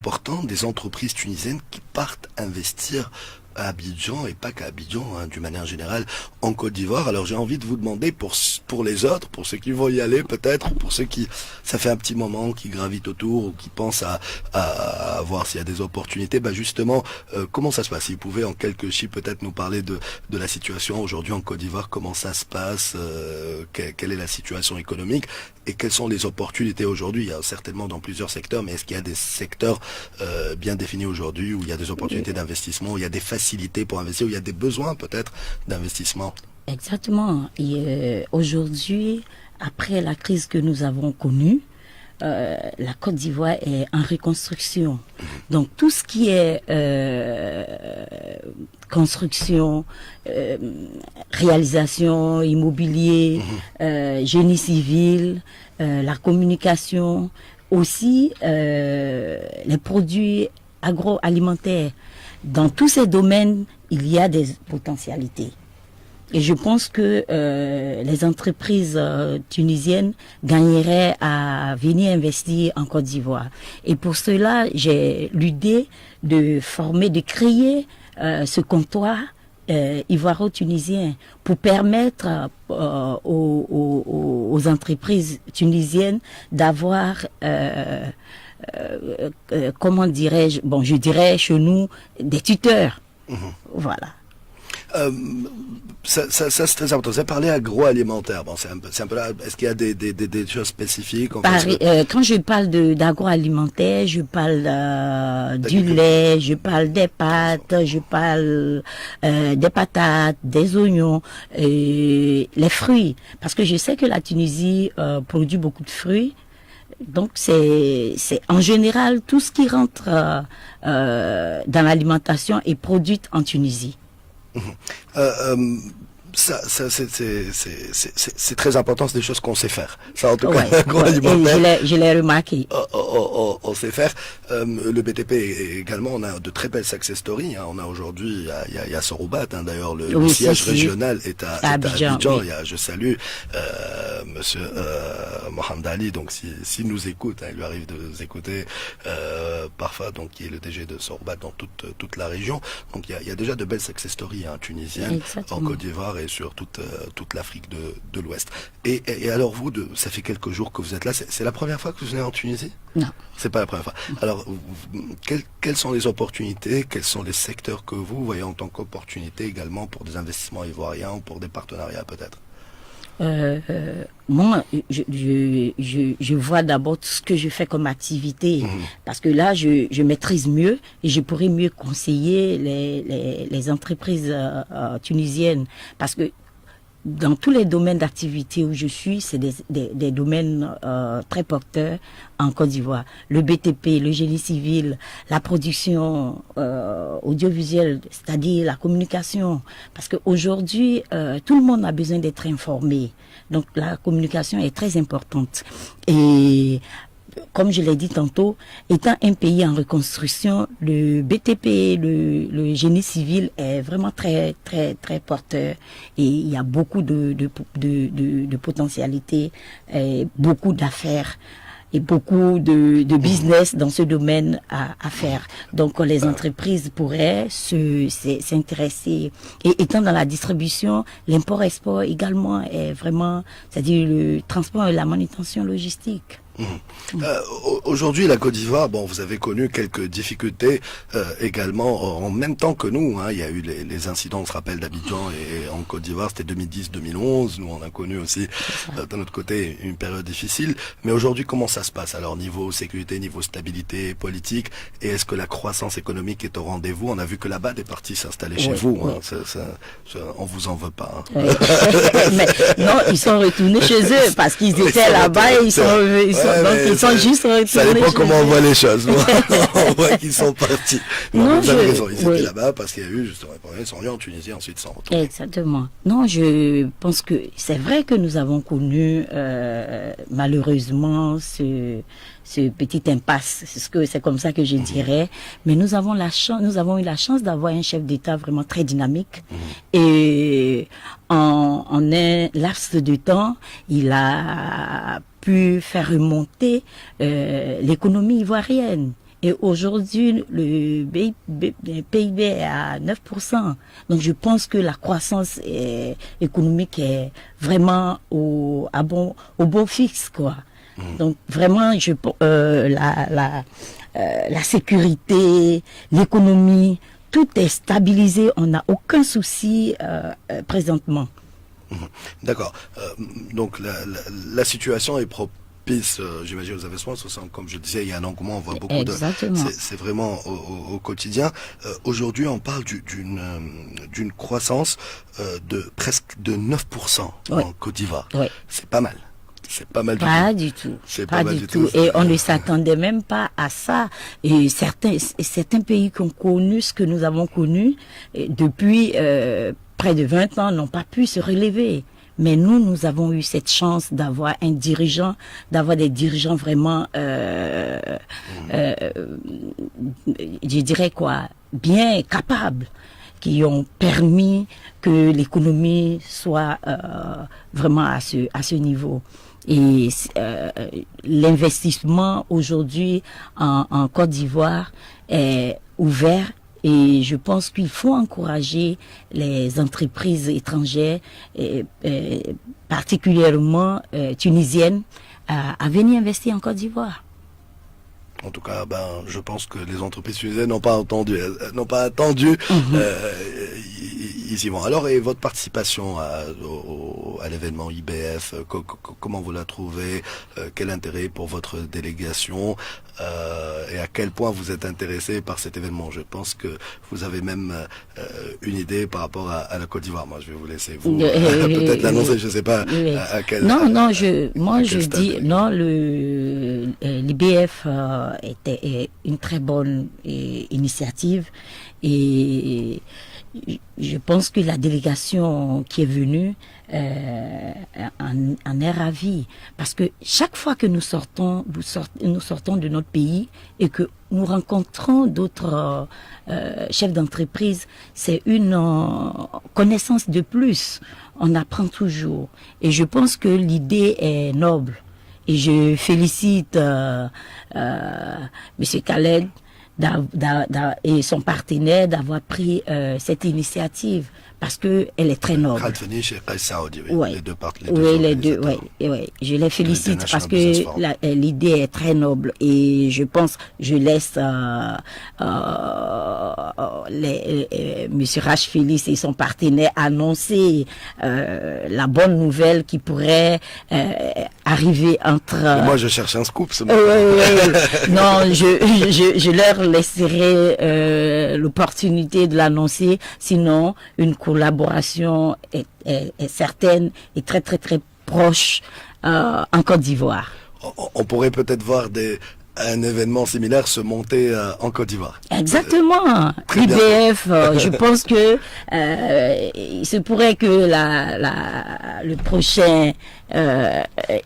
important des entreprises tunisiennes qui partent investir à Abidjan et pas qu'à Abidjan, hein, d'une manière générale, en Côte d'Ivoire. Alors j'ai envie de vous demander pour les autres, pour ceux qui vont y aller peut-être, ou pour ceux qui, ça fait un petit moment, qui gravitent autour ou qui pensent à voir s'il y a des opportunités, justement, comment ça se passe? Si vous pouvez en quelques chiffres peut-être nous parler de la situation aujourd'hui en Côte d'Ivoire, comment ça se passe, quelle est la situation économique et quelles sont les opportunités aujourd'hui? Il y a certainement dans plusieurs secteurs, mais est-ce qu'il y a des secteurs bien définis aujourd'hui où il y a des opportunités d'investissement, où il y a des facilités pour investir, où il y a des besoins peut-être d'investissement? Exactement. Et aujourd'hui, après la crise que nous avons connue, la Côte d'Ivoire est en reconstruction. Donc tout ce qui est construction, réalisation, immobilier, génie civil, la communication, aussi les produits agroalimentaires. Dans tous ces domaines, il y a des potentialités. Et je pense que les entreprises tunisiennes gagneraient à venir investir en Côte d'Ivoire. Et pour cela, j'ai l'idée de créer ce comptoir ivoiro-tunisien pour permettre aux entreprises tunisiennes d'avoir comment dirais-je, je dirais chez nous des tuteurs. Voilà. Ça c'est très important. Vous avez parlé agroalimentaire. Bon, c'est un peu là. Est-ce qu'il y a des choses spécifiques? Quand je parle d'agroalimentaire, je parle du lait, je parle des pâtes, je parle des patates, des oignons, les fruits. Parce que je sais que la Tunisie produit beaucoup de fruits. Donc c'est en général tout ce qui rentre dans l'alimentation est produit en Tunisie. C'est très important, c'est des choses qu'on sait faire. Ça, en tout cas, je l'ai remarqué. On sait faire. Le BTP également, on a de très belles success stories. Hein. On a aujourd'hui, il y a Soroubat, hein, d'ailleurs, le siège régional est à Abidjan. Oui. Je salue Monsieur Mohamed Ali. Donc, s'il nous écoute, hein, il lui arrive de nous écouter parfois, donc qui est le DG de Soroubat dans toute la région. Donc, il y a déjà de belles success stories tunisiennes. Exactement. En Côte d'Ivoire et sur toute l'Afrique de l'Ouest. Et alors vous, ça fait quelques jours que vous êtes là. C'est la première fois que vous venez en Tunisie? Non. C'est pas la première fois. Alors, quelles sont les opportunités, quels sont les secteurs que vous voyez en tant qu'opportunités également pour des investissements ivoiriens ou pour des partenariats peut-être? Moi, je vois d'abord tout ce que je fais comme activité, parce que là, je maîtrise mieux et je pourrais mieux conseiller les entreprises tunisiennes, parce que dans tous les domaines d'activité où je suis, c'est des domaines très porteurs en Côte d'Ivoire. Le BTP, le génie civil, la production audiovisuelle, c'est-à-dire la communication. Parce qu'aujourd'hui, tout le monde a besoin d'être informé. Donc la communication est très importante. Et comme je l'ai dit tantôt, étant un pays en reconstruction, le BTP, le génie civil est vraiment très, très, très porteur. Et il y a beaucoup de potentialités, et beaucoup d'affaires et beaucoup de business dans ce domaine à faire. Donc les entreprises pourraient s'intéresser. Et étant dans la distribution, l'import-export également est vraiment, c'est-à-dire le transport et la manutention logistique. Aujourd'hui, la Côte d'Ivoire, vous avez connu quelques difficultés également en même temps que nous. Hein, il y a eu les incidents, on se rappelle, d'Abidjan et en Côte d'Ivoire, c'était 2010-2011. Nous, on a connu aussi de notre côté une période difficile. Mais aujourd'hui, comment ça se passe? Alors, niveau sécurité, niveau stabilité politique, et est-ce que la croissance économique est au rendez-vous? On a vu que la BAD est partie s'installer chez vous. Oui. Hein, on vous en veut pas. Hein. Mais non, ils sont retournés chez eux parce qu'ils étaient là-bas et ils sont revenus. Donc ils sont juste retournés. Ça dépend comment on voit les choses. On voit qu'ils sont partis. Non, vous avez raison, ils étaient là-bas parce qu'il y a eu justement, ils sont venus en Tunisie, ensuite ils sont retournés. Exactement. Non, je pense que c'est vrai que nous avons connu malheureusement ce petit impasse. C'est comme ça que je dirais. Mais nous avons eu la chance d'avoir un chef d'État vraiment très dynamique. Et en un laps de temps, il a pu faire remonter l'économie ivoirienne. Et aujourd'hui, le PIB est à 9%. Donc je pense que la croissance économique est vraiment au beau fixe, quoi. Donc vraiment, la sécurité, l'économie, tout est stabilisé. On n'a aucun souci présentement. D'accord. Donc la situation est propice, j'imagine, aux investissements. Comme je disais, il y a un engouement, on voit beaucoup Exactement. C'est vraiment au quotidien. Aujourd'hui, on parle d'une croissance de presque de 9% en Côte d'Ivoire. Oui. C'est pas mal. C'est pas mal du tout. C'est pas du tout. Et on ne s'attendait même pas à ça. Et certains pays qui ont connu ce que nous avons connu depuis près de 20 ans n'ont pas pu se relever. Mais nous avons eu cette chance d'avoir d'avoir des dirigeants vraiment, je dirais quoi, bien capables, qui ont permis que l'économie soit vraiment à ce niveau. Et l'investissement aujourd'hui en Côte d'Ivoire est ouvert. Et je pense qu'il faut encourager les entreprises étrangères, particulièrement tunisiennes, à venir investir en Côte d'Ivoire. En tout cas, je pense que les entreprises tunisiennes n'ont pas attendu. Ils y vont. Alors, et votre participation à l'événement IBF, comment vous la trouvez? Quel intérêt pour votre délégation? Et à quel point vous êtes intéressé par cet événement? Je pense que vous avez même une idée par rapport à la Côte d'Ivoire. Moi, je vais vous laisser peut-être l'annoncer. Je ne sais pas à quel. L'IBF était une très bonne initiative et je pense que la délégation qui est venue en est ravie, parce que chaque fois que nous sortons de notre pays et que nous rencontrons d'autres chefs d'entreprise, c'est une connaissance de plus. On apprend toujours. Et je pense que l'idée est noble. Et je félicite Monsieur Khaled et son partenaire d'avoir pris cette initiative, parce que elle est très noble. Les deux parties. Oui, les deux. Oui. Je les félicite parce que l'idée est très noble, et je laisse Monsieur Rachfelis et son partenaire annoncer la bonne nouvelle qui pourrait arriver entre. Moi, je cherche un scoop. Non, je leur laisserai l'opportunité de l'annoncer. Sinon, une collaboration est certaine et très très très proche en Côte d'Ivoire. On pourrait peut-être voir un événement similaire se monter en Côte d'Ivoire. Exactement. IBF, je pense que il se pourrait que le prochain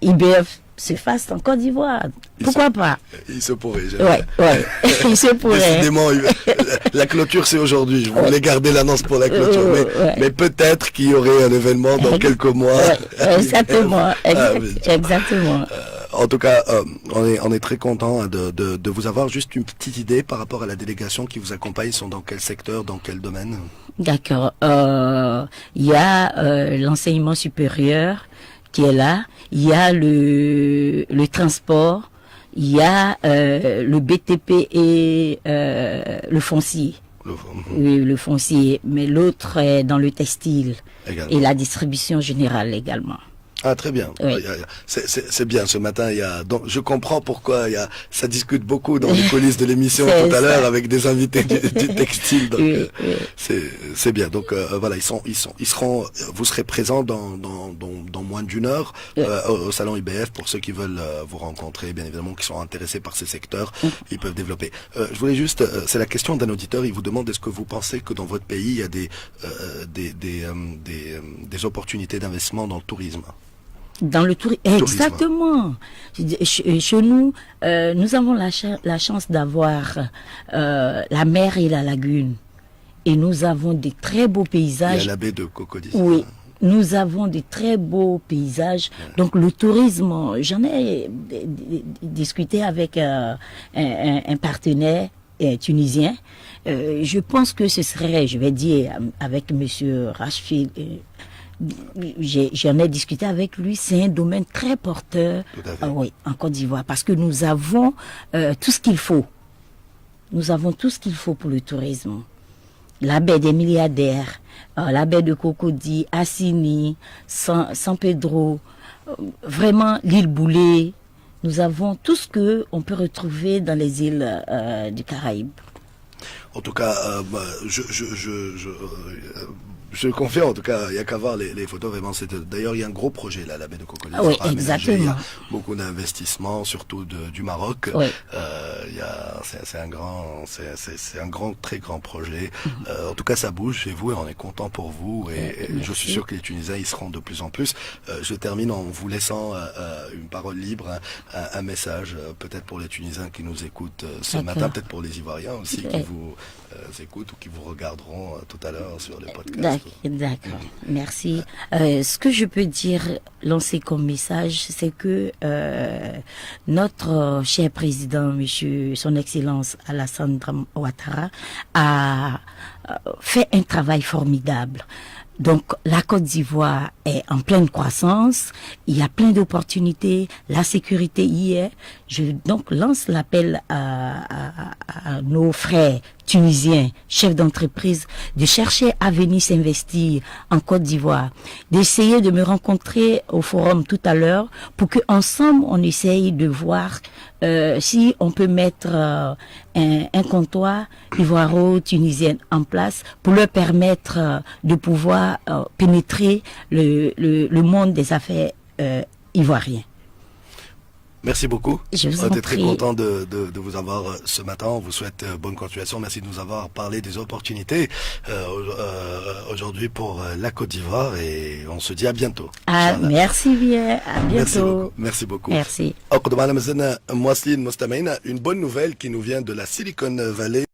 IBF se fasse en Côte d'Ivoire. Pourquoi pas? Il se pourrait. Ouais. Il se pourrait. Décidément, la clôture c'est aujourd'hui. Je voulais garder l'annonce pour la clôture, mais peut-être qu'il y aurait un événement dans quelques mois. Exactement. Exactement. En tout cas, on est très content de vous avoir. Juste une petite idée par rapport à la délégation qui vous accompagne. Ils sont dans quel secteur, dans quel domaine? D'accord. Il y a l'enseignement supérieur qui est là. Il y a le transport. Il y a le BTP et le foncier. Oui, le foncier. Mais l'autre est dans le textile également. Et la distribution générale également. Ah, très bien. Oui. C'est bien. Ce matin, donc, je comprends pourquoi ça discute beaucoup dans les coulisses de l'émission tout à l'heure avec des invités du textile. Donc, oui. C'est bien. Donc, voilà, vous serez présents dans moins d'une heure au salon IBF pour ceux qui veulent vous rencontrer, bien évidemment, qui sont intéressés par ces secteurs. Ils peuvent développer. Je voulais juste, c'est la question d'un auditeur. Il vous demande, est-ce que vous pensez que dans votre pays, il y a des opportunités d'investissement dans le tourisme? Dans le tourisme, exactement. Chez nous, nous avons la chance d'avoir la mer et la lagune. Et nous avons des très beaux paysages. Il y a la baie de Cocody. Oui. nous avons de très beaux paysages. Donc le tourisme, j'en ai discuté avec un partenaire tunisien. Je pense que ce serait, je vais dire, avec Monsieur Rachfil, j'en ai discuté avec lui, c'est un domaine très porteur oui, en Côte d'Ivoire, parce que nous avons tout ce qu'il faut. Nous avons tout ce qu'il faut pour le tourisme. La baie des milliardaires, la baie de Cocody, Assini, San Pedro, vraiment l'île Boulay. Nous avons tout ce qu'on peut retrouver dans les îles du Caraïbe. En tout cas, je confirme, en tout cas, il n'y a qu'à voir les photos, vraiment. D'ailleurs, il y a un gros projet, là, la baie de Cocody. Oui, exactement. Il y a beaucoup d'investissements, surtout du Maroc. Oui. C'est un très grand projet. En tout cas, ça bouge chez vous et on est content pour vous. Et je suis sûr que les Tunisiens y seront de plus en plus. Je termine en vous laissant une parole libre, un message, peut-être pour les Tunisiens qui nous écoutent ce matin, peut-être pour les Ivoiriens aussi qui vous écoutent ou qui vous regarderont tout à l'heure sur le podcast. D'accord, merci. Ce que je peux dire, lancer comme message, c'est que notre cher président, monsieur, son excellence Alassane Ouattara, a fait un travail formidable. Donc, la Côte d'Ivoire est en pleine croissance, il y a plein d'opportunités, la sécurité y est. Je donc lance l'appel à nos frères tunisiens, chefs d'entreprise, de chercher à venir s'investir en Côte d'Ivoire, d'essayer de me rencontrer au forum tout à l'heure pour que ensemble on essaye de voir si on peut mettre un comptoir ivoiro-tunisien en place pour leur permettre de pouvoir pénétrer le monde des affaires ivoiriens. Merci beaucoup. Je vous en On était prie. très content de vous avoir ce matin. On vous souhaite bonne continuation. Merci de nous avoir parlé des opportunités aujourd'hui pour la Côte d'Ivoire et on se dit à bientôt. Merci bien. À bientôt. Merci beaucoup. Merci. Une bonne nouvelle qui nous vient de la Silicon Valley.